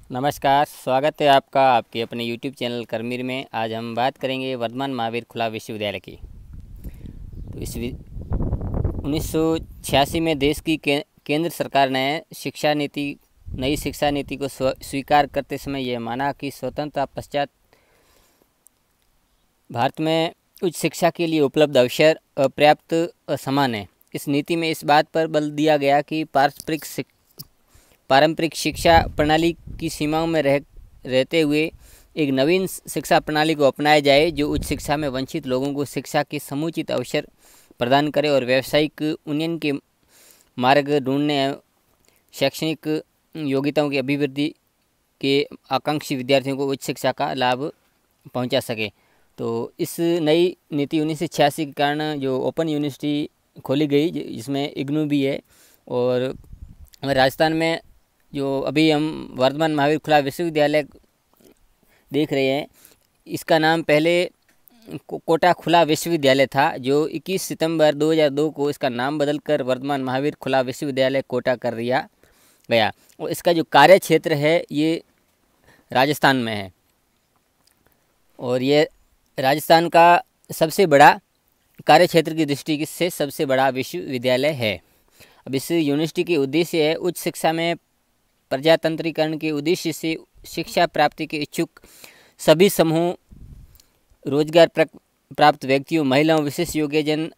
नमस्कार, स्वागत है आपका आपके अपने YouTube चैनल करमीर में। आज हम बात करेंगे वर्धमान महावीर खुला विश्वविद्यालय की। तो 1986 में देश की केंद्र सरकार ने नई शिक्षा नीति को स्वीकार करते समय यह माना कि स्वतंत्रता पश्चात भारत में उच्च शिक्षा के लिए उपलब्ध अवसर अपर्याप्त असमान है। इस नीति में इस बात पर बल दिया गया कि पारंपरिक शिक्षा प्रणाली की सीमाओं में रहते हुए एक नवीन शिक्षा प्रणाली को अपनाया जाए जो उच्च शिक्षा में वंचित लोगों को शिक्षा के समुचित अवसर प्रदान करे और व्यावसायिक उन्नयन के मार्ग ढूंढने एवं शैक्षणिक योग्यताओं की अभिवृद्धि के आकांक्षी विद्यार्थियों को उच्च शिक्षा का लाभ पहुंचा सके। तो इस नई नीति 1986 के कारण जो ओपन यूनिवर्सिटी खोली गई जिसमें इग्नू भी है, और राजस्थान में जो अभी हम वर्धमान महावीर खुला विश्वविद्यालय देख रहे हैं, इसका नाम पहले कोटा खुला विश्वविद्यालय था, जो 21 सितंबर 2002 को इसका नाम बदलकर वर्धमान महावीर खुला विश्वविद्यालय कोटा कर दिया गया। और इसका जो कार्य क्षेत्र है ये राजस्थान में है, और ये राजस्थान का सबसे बड़ा कार्य क्षेत्र की दृष्टि से सबसे बड़ा विश्वविद्यालय है। अब इस यूनिवर्सिटी के उद्देश्य है उच्च शिक्षा में प्रजातंत्रीकरण के उद्देश्य से शिक्षा प्राप्ति के इच्छुक सभी समूहों, रोजगार प्राप्त व्यक्तियों, महिलाओं, विशेष योग्यजन,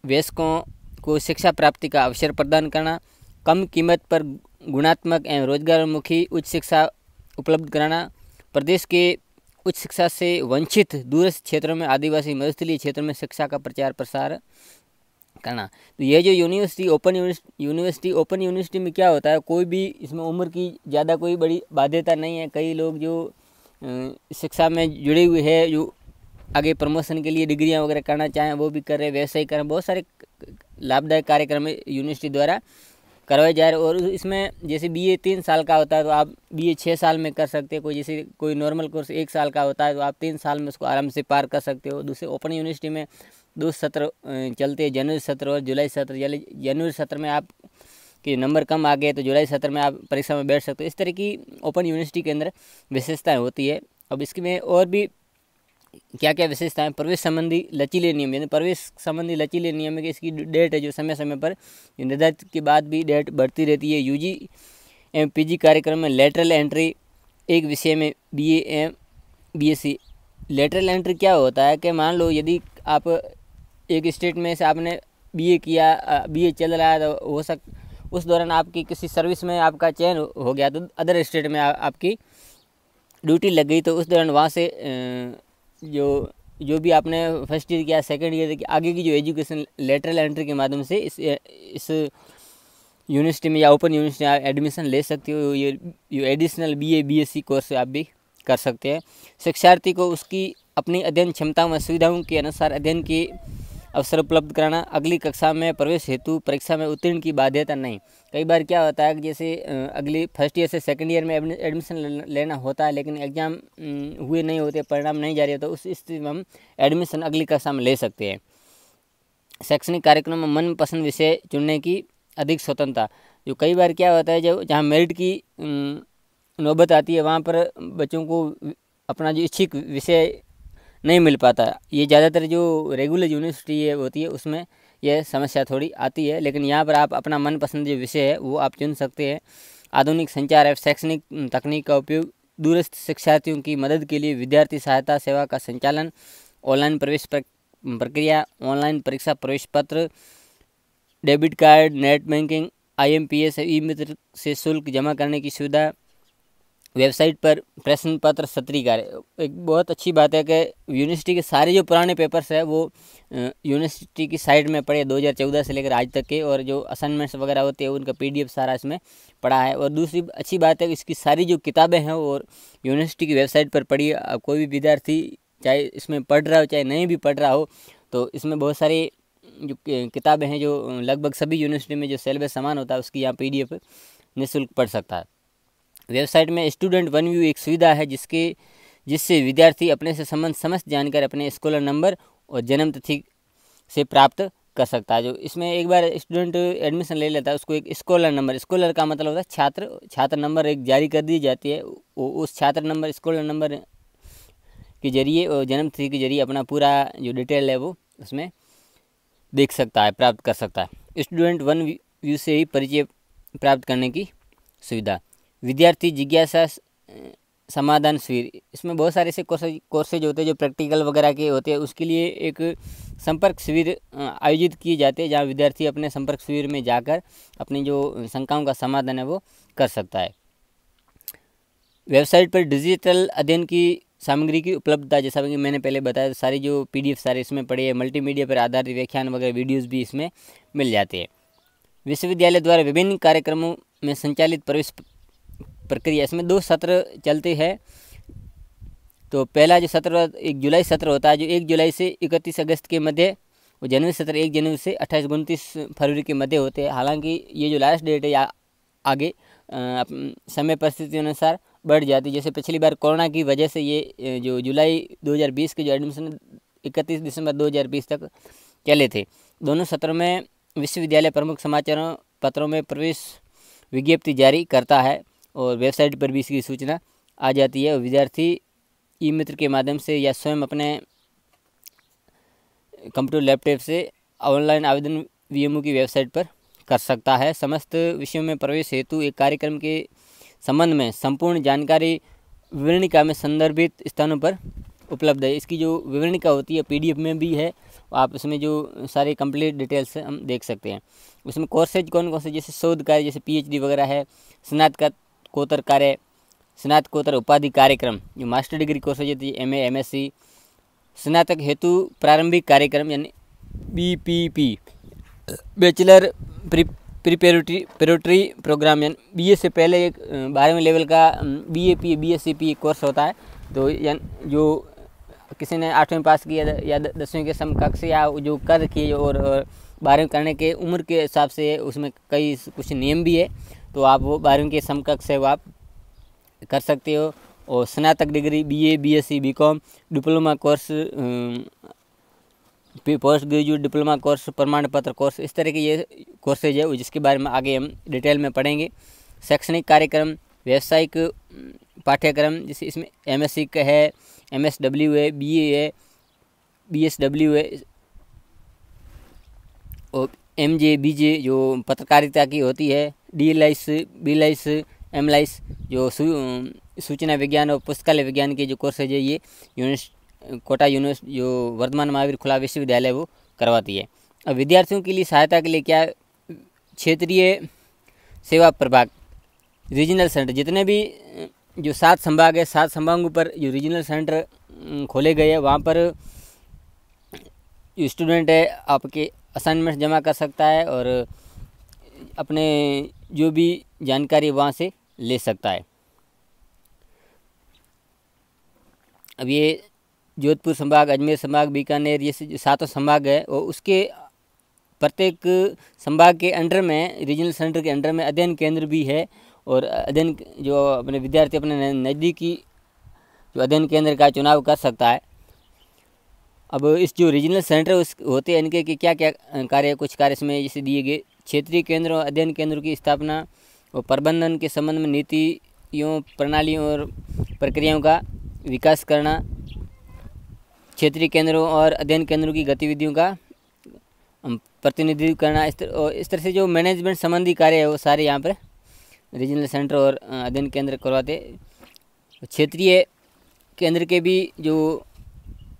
वयस्कों को शिक्षा प्राप्ति का अवसर प्रदान करना, कम कीमत पर गुणात्मक एवं रोजगारोन्मुखी उच्च शिक्षा उपलब्ध कराना, प्रदेश के उच्च शिक्षा से वंचित दूरस्थ क्षेत्रों में, आदिवासी मरुस्थलीय क्षेत्रों में शिक्षा का प्रचार प्रसार करना। तो ये जो ओपन यूनिवर्सिटी में क्या होता है, कोई भी इसमें उम्र की ज़्यादा कोई बड़ी बाध्यता नहीं है। कई लोग जो शिक्षा में जुड़े हुए हैं, जो आगे प्रमोशन के लिए डिग्रियां वगैरह करना चाहें वो भी कर रहे हैं, व्यवसाय करें, बहुत सारे लाभदायक कार्यक्रम यूनिवर्सिटी द्वारा करवाए जा रहे हैं। और इसमें जैसे BA 3 साल का होता है तो आप BA 6 साल में कर सकते हैं। कोई नॉर्मल कोर्स 1 साल का होता है तो आप 3 साल में उसको आराम से पार कर सकते हो। दूसरे ओपन यूनिवर्सिटी में 2 सत्र चलते हैं, जनवरी सत्र और जुलाई सत्र। जनवरी सत्र में आप के नंबर कम आ गए तो जुलाई सत्र में आप परीक्षा में बैठ सकते हो। इस तरह की ओपन यूनिवर्सिटी के अंदर विशेषताएँ होती है। अब इसमें और भी क्या क्या विशेषताएं, प्रवेश संबंधी लचीले नियम, यानी प्रवेश संबंधी लचीले नियम है कि इसकी डेट है जो समय समय पर निर्धारित के बाद भी डेट बढ़ती रहती है। UG एवं PG कार्यक्रम में लेटरल एंट्री, एक विषय में BA एवं BSc। लेटरल एंट्री क्या होता है कि मान लो यदि आप एक स्टेट में से आपने BA किया, BA चल रहा है तो उस दौरान आपकी किसी सर्विस में आपका चयन हो गया तो अदर स्टेट में आपकी ड्यूटी लग गई, तो उस दौरान वहाँ से जो भी आपने फर्स्ट ईयर किया, सेकंड ईयर की आगे की जो एजुकेशन लेटरल एंट्री के माध्यम से इस यूनिवर्सिटी में या ओपन यूनिवर्सिटी में एडमिशन ले सकते हो। ये एडिशनल BA BSc कोर्स आप भी कर सकते हैं। शिक्षार्थी को उसकी अपनी अध्ययन क्षमताओं व सुविधाओं के अनुसार अध्ययन के अवसर उपलब्ध कराना। अगली कक्षा में प्रवेश हेतु परीक्षा में उत्तीर्ण की बाध्यता नहीं। कई बार क्या होता है कि जैसे अगली फर्स्ट ईयर से सेकंड ईयर में एडमिशन लेना होता है लेकिन एग्ज़ाम हुए नहीं होते, परिणाम नहीं जारी होता, उस स्थिति में हम एडमिशन अगली कक्षा में ले सकते हैं। शैक्षणिक कार्यक्रम में मनपसंद विषय चुनने की अधिक स्वतंत्रता। जो कई बार क्या होता है जहाँ मेरिट की नौबत आती है वहाँ पर बच्चों को अपना जो इच्छित विषय नहीं मिल पाता। ये ज़्यादातर जो रेगुलर यूनिवर्सिटी होती है उसमें यह समस्या थोड़ी आती है, लेकिन यहाँ पर आप अपना मनपसंद जो विषय है वो आप चुन सकते हैं। आधुनिक संचार एवं शैक्षणिक तकनीक का उपयोग, दूरस्थ शिक्षार्थियों की मदद के लिए विद्यार्थी सहायता सेवा का संचालन, ऑनलाइन प्रवेश प्रक्रिया, ऑनलाइन परीक्षा प्रवेश पत्र, debit card, net banking, IMPS eMitra से शुल्क जमा करने की सुविधा, वेबसाइट पर प्रश्न पत्र सत्रीय कार्य। एक बहुत अच्छी बात है कि यूनिवर्सिटी के सारे जो पुराने पेपर्स है वो यूनिवर्सिटी की साइट में पड़े 2014 से लेकर आज तक के, और जो असाइनमेंट्स वगैरह होते हैं उनका PDF सारा इसमें पड़ा है। और दूसरी अच्छी बात है कि इसकी सारी जो किताबें हैं और यूनिवर्सिटी की वेबसाइट पर पड़ी है। कोई भी विद्यार्थी चाहे इसमें पढ़ रहा हो चाहे नहीं भी पढ़ रहा हो तो इसमें बहुत सारी जो किताबें हैं जो लगभग सभी यूनिवर्सिटी में जो सिलेबस समान होता है उसकी यहाँ PDF निःशुल्क पढ़ सकता है। वेबसाइट में स्टूडेंट वन व्यू एक सुविधा है जिससे विद्यार्थी अपने से संबंध समस्त जानकारी अपने स्कॉलर नंबर और जन्म तिथि से प्राप्त कर सकता है। जो इसमें एक बार स्टूडेंट एडमिशन ले लेता है उसको एक स्कॉलर नंबर, स्कॉलर का मतलब होता है छात्र नंबर एक जारी कर दी जाती है। उस छात्र नंबर, स्कॉलर नंबर के जरिए और जन्म तिथि के जरिए अपना पूरा जो डिटेल है वो उसमें देख सकता है, प्राप्त कर सकता है। स्टूडेंट वन व्यू से ही परिचय प्राप्त करने की सुविधा। विद्यार्थी जिज्ञासा समाधान शिविर, इसमें बहुत सारे ऐसे कोर्सेज होते हैं जो प्रैक्टिकल वगैरह के होते हैं, उसके लिए एक संपर्क शिविर आयोजित किए जाते हैं जहाँ विद्यार्थी अपने संपर्क शिविर में जाकर अपनी जो शंकाओं का समाधान है वो कर सकता है। वेबसाइट पर डिजिटल अध्ययन की सामग्री की उपलब्धता, जैसा कि मैंने पहले बताया, सारी जो PDF सारे इसमें पड़े हैं, मल्टीमीडिया पर आधारित व्याख्यान वगैरह वीडियोज़ भी इसमें मिल जाते हैं। विश्वविद्यालय द्वारा विभिन्न कार्यक्रमों में संचालित प्रवेश प्रक्रिया, इसमें 2 सत्र चलते हैं। तो पहला जो सत्र 1 जुलाई सत्र होता है, जो 1 जुलाई से 31 अगस्त के मध्य, वो जनवरी सत्र 1 जनवरी से 28-29 फरवरी के मध्य होते हैं। हालांकि ये जो लास्ट डेट है या आगे समय परिस्थिति अनुसार बढ़ जाती है। जैसे पिछली बार कोरोना की वजह से ये जो जुलाई 2020 के जो एडमिशन 31 दिसंबर 2020 तक चले थे। दोनों सत्रों में विश्वविद्यालय प्रमुख समाचारों पत्रों में प्रवेश विज्ञप्ति जारी करता है और वेबसाइट पर भी इसकी सूचना आ जाती है। और विद्यार्थी ई-मित्र के माध्यम से या स्वयं अपने कंप्यूटर लैपटॉप से ऑनलाइन आवेदन VMU की वेबसाइट पर कर सकता है। समस्त विषयों में प्रवेश हेतु एक कार्यक्रम के संबंध में संपूर्ण जानकारी विवरणिका में संदर्भित स्थानों पर उपलब्ध है। इसकी जो विवरणिका होती है PDF में भी है, आप उसमें जो सारे कंप्लीट डिटेल्स हम देख सकते हैं। उसमें कोर्सेज कौन कौन से, जैसे शोध कार्य जैसे PhD वगैरह है, स्नातकोत्तर कार्य, स्नातकोत्तर उपाधि कार्यक्रम, जो मास्टर डिग्री कोर्सेज होती है MA MSc, स्नातक हेतु प्रारंभिक कार्यक्रम यानी BPP, बैचलर प्रिपरेटरी प्रोग्राम यानी BA से पहले एक 12वें लेवल का BAP BSc कोर्स होता है। तो जो किसी ने 8वीं पास किया या 10वीं के समकक्ष या जो कर किए और 12वीं करने के उम्र के हिसाब से उसमें कई कुछ नियम भी है, तो आप वो 12वीं के समकक्ष है वो आप कर सकते हो। और स्नातक degree BA BSc BCom, diploma course, post graduate diploma course, प्रमाण पत्र कोर्स, इस तरह के ये कोर्सेज है जिसके बारे में आगे हम डिटेल में पढ़ेंगे। शैक्षणिक कार्यक्रम, व्यावसायिक पाठ्यक्रम, जैसे इसमें MSc का है, MSW है, BA है, BSW है और MJ BJ जो पत्रकारिता की होती है, DLIS BLIS MLIS जो सूचना विज्ञान और पुस्तकालय विज्ञान के जो कोर्सेज है ये कोटा यूनिवर्सिटी जो वर्धमान महावीर खुला विश्वविद्यालय वो करवाती है। अब विद्यार्थियों के लिए सहायता के लिए क्या, क्षेत्रीय सेवा प्रभाग, रीजनल सेंटर, जितने भी जो 7 संभाग है, 7 संभागों पर जो रीजनल सेंटर खोले गए हैं, वहाँ पर स्टूडेंट है आपके असाइनमेंट जमा कर सकता है और अपने जो भी जानकारी वहाँ से ले सकता है। अब ये जोधपुर संभाग, अजमेर संभाग, बीकानेर, ये 7 संभाग है और उसके प्रत्येक संभाग के अंडर में, रीजनल सेंटर के अंडर में अध्ययन केंद्र भी है और अध्ययन जो अपने विद्यार्थी अपने नज़दीकी जो अध्ययन केंद्र का चुनाव कर सकता है। अब इस जो रीजनल सेंटर उस होते हैं इनके कि क्या क्या कार्य, कुछ कार्य इसमें जैसे दिए गए, क्षेत्रीय केंद्र और अध्ययन केंद्रों की स्थापना और प्रबंधन के संबंध में नीतियों, प्रणालियों और प्रक्रियाओं का विकास करना, क्षेत्रीय केंद्रों और अध्ययन केंद्रों की गतिविधियों का प्रतिनिधित्व करना, इस तरह से जो मैनेजमेंट संबंधी कार्य है वो सारे यहाँ पर रीजनल सेंटर और अध्ययन केंद्र करवाते। क्षेत्रीय केंद्र के भी जो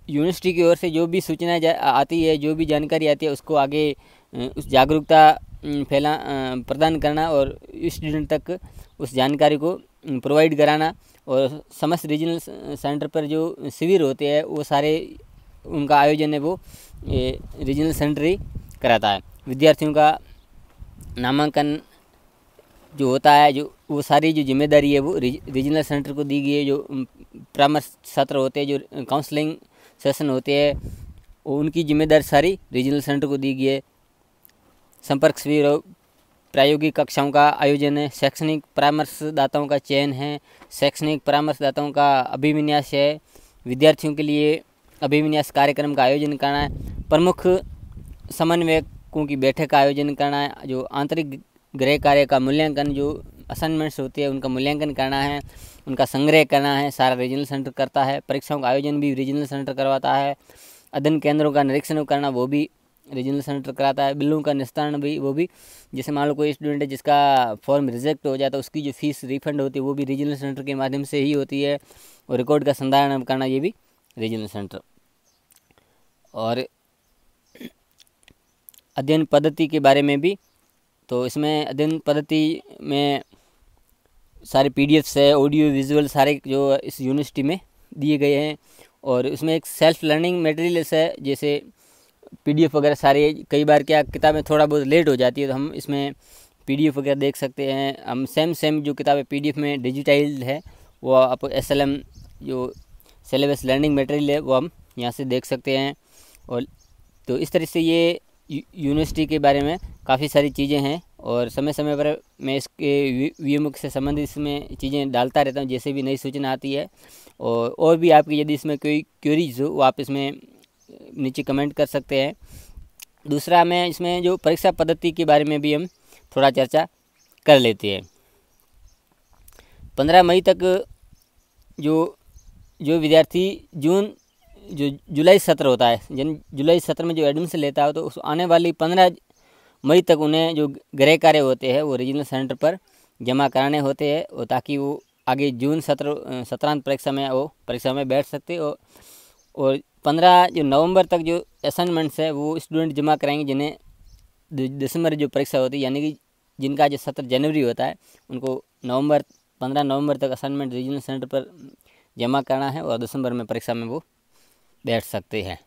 यूनिवर्सिटी की ओर से जो भी सूचना आती है, जो भी जानकारी आती है, उसको आगे उस जागरूकता प्रदान करना और स्टूडेंट तक उस जानकारी को प्रोवाइड कराना। और समस्त रीजनल सेंटर पर जो शिविर होते हैं वो सारे उनका आयोजन है वो रीजनल सेंटर ही कराता है। विद्यार्थियों का नामांकन जो होता है, जो वो सारी जो जिम्मेदारी है वो रीजनल सेंटर को दी गई है। जो परामर्श सत्र होते हैं, जो काउंसलिंग सेशन होते हैं, उनकी जिम्मेदारी सारी रीजनल सेंटर को दी गई है। संपर्क शिविर और प्रायोगिक कक्षाओं का आयोजन है, शैक्षणिक परामर्शदाताओं का चयन है, शैक्षणिक परामर्शदाताओं का अभिविन्यास है, विद्यार्थियों के लिए अभिविन्यास कार्यक्रम का आयोजन करना है, प्रमुख समन्वयकों की बैठक का आयोजन करना है, जो आंतरिक गृह कार्य का मूल्यांकन, जो असाइनमेंट्स होती है उनका मूल्यांकन करना है, उनका संग्रह करना है, सारा रीजनल सेंटर करता है। परीक्षाओं का आयोजन भी रीजनल सेंटर करवाता है। अध्ययन केंद्रों का निरीक्षण करना वो भी रीजनल सेंटर कराता है। बिलों का निस्तारण भी वो भी, जैसे मान लो कोई स्टूडेंट है जिसका फॉर्म रिजेक्ट हो जाता है, उसकी जो फीस रिफंड होती है वो भी रीजनल सेंटर के माध्यम से ही होती है। और रिकॉर्ड का संधारण करना ये भी रीजनल सेंटर। और अध्ययन पद्धति के बारे में भी, तो इसमें अध्ययन पद्धति में सारे पीडीएफ्स है, ऑडियो विजुअल सारे जो इस यूनिवर्सिटी में दिए गए हैं। और इसमें एक सेल्फ लर्निंग मटेरियल्स है, जैसे पीडीएफ वगैरह सारे। कई बार क्या किताबें थोड़ा बहुत लेट हो जाती है तो हम इसमें पीडीएफ वगैरह देख सकते हैं। हम सेम जो किताबें पीडीएफ में डिजिटाइज्ड है वो आप एसएलएम जो सिलेबस लर्निंग मटेरियल है वो हम यहाँ से देख सकते हैं। और तो इस तरह से ये यूनिवर्सिटी के बारे में काफ़ी सारी चीज़ें हैं। और समय समय पर मैं इसके वीएमओ से संबंधित इसमें चीज़ें डालता रहता हूँ, जैसे भी नई सूचना आती है। और भी आपकी यदि इसमें कोई क्वेरीज हो वो आप इसमें नीचे कमेंट कर सकते हैं। दूसरा, मैं इसमें जो परीक्षा पद्धति के बारे में भी हम थोड़ा चर्चा कर लेते हैं। 15 मई तक जो विद्यार्थी जुलाई सत्र होता है, जुलाई सत्र में जो एडमिशन लेता है, तो उस आने वाली 15 मई तक उन्हें जो गृह कार्य होते हैं वो रीजनल सेंटर पर जमा कराने होते हैं, और ताकि वो आगे जून सत्रांत परीक्षा में वो परीक्षा में बैठ सकते। और 15 जो नवंबर तक जो असाइनमेंट्स है वो स्टूडेंट जमा कराएंगे, जिन्हें दिसंबर जो परीक्षा होती है, यानी कि जिनका जो सत्र जनवरी होता है, उनको 15 नवंबर तक असाइनमेंट रीजनल सेंटर पर जमा करना है और दिसंबर में परीक्षा में वो बैठ सकते हैं।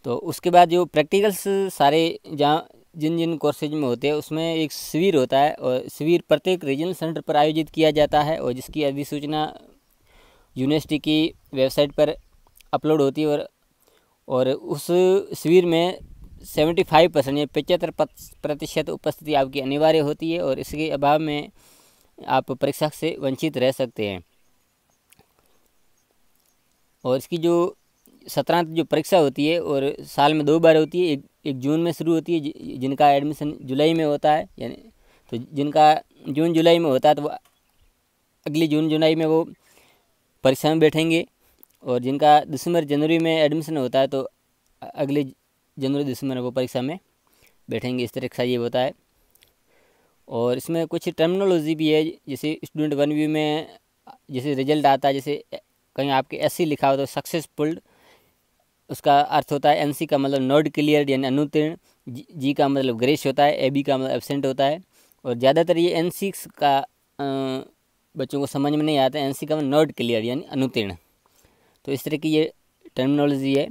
तो उसके बाद जो प्रैक्टिकल्स सारे जहाँ जिन कोर्सेज में होते हैं उसमें एक शिविर होता है, और शिविर प्रत्येक रीजनल सेंटर पर आयोजित किया जाता है, और जिसकी अधिसूचना यूनिवर्सिटी की वेबसाइट पर अपलोड होती है। और उस शिविर में 75% या 75% उपस्थिति आपकी अनिवार्य होती है, और इसके अभाव में आप परीक्षा से वंचित रह सकते हैं। और इसकी जो सत्रांत जो परीक्षा होती है और साल में 2 बार होती है, एक जून में शुरू होती है जिनका एडमिशन जुलाई में होता है, यानी तो जिनका जून जुलाई में होता है तो वो अगली जून जुलाई में वो परीक्षा में बैठेंगे, और जिनका दिसंबर जनवरी में एडमिशन होता है तो अगले जनवरी दिसंबर में वो परीक्षा में बैठेंगे। इस तरह का ये होता है। और इसमें कुछ टर्मिनोलॉजी भी है, जैसे स्टूडेंट 1 व्यू में जैसे रिजल्ट आता है, जैसे कहीं आपके एससी लिखा हो तो सक्सेसफुल उसका अर्थ होता है, एनसी का मतलब नॉट क्लियर यानी अनुत्तीर्ण, जी का मतलब ग्रेस होता है, एबी का मतलब एब्सेंट होता है। और ज़्यादातर ये एनसी का बच्चों को समझ में नहीं आता है, एनसी का मतलब नॉट क्लियर यानी अनुत्तीर्ण। तो इस तरह की ये टर्मिनोलॉजी है।